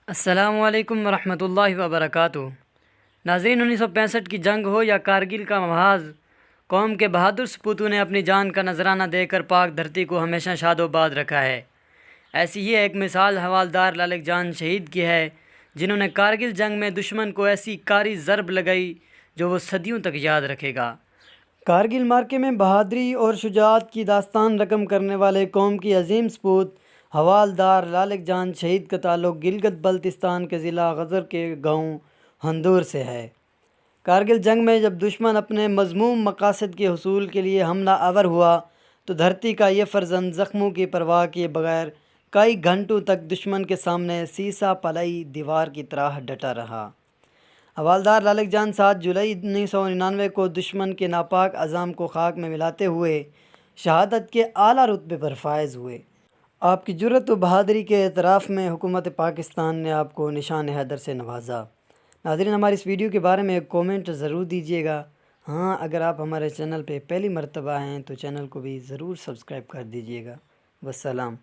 السلام علیکم ورحمۃ اللہ وبرکاتہ۔ ناظرین، 1965 کی جنگ ہو یا کارگل کا محاذ، قوم کے بہادر سپوتوں نے اپنی جان کا نذرانہ دے کر پاک دھرتی کو ہمیشہ شاد و باد رکھا ہے۔ ایسی ہی ایک مثال حوالدار لالک جان شہید کی ہے، جنہوں نے کارگل جنگ میں دشمن کو ایسی کاری ضرب لگائی جو وہ صدیوں تک یاد رکھے گا۔ کارگل معرکے میں بہادری اور شجاعت کی داستان رقم کرنے والے قوم کی عظیم سپوت حوالدار لالک جان شہید کا تعلق گلگت بلتستان کے ضلع غزر کے گاؤں ہندور سے ہے۔ کارگل جنگ میں جب دشمن اپنے مذموم مقاصد کے حصول کے لیے حملہ آور ہوا تو دھرتی کا یہ فرزند زخموں کی پرواہ کیے بغیر کئی گھنٹوں تک دشمن کے سامنے سیسا پلائی دیوار کی طرح ڈٹا رہا۔ حوالدار لالک جان 7 جولائی 1999 کو دشمن کے ناپاک عزام کو خاک میں ملاتے ہوئے شہادت کے اعلیٰ رتبے پر فائز ہوئے۔ آپ کی جرأت و بہادری کے اعتراف میں حکومت پاکستان نے آپ کو نشان حیدر سے نوازا۔ ناظرین، ہماری اس ویڈیو کے بارے میں ایک کومنٹ ضرور دیجیے گا۔ ہاں، اگر آپ ہمارے چینل پہ پہلی مرتبہ ہیں تو چینل کو بھی ضرور سبسکرائب کر دیجیے گا۔ والسلام۔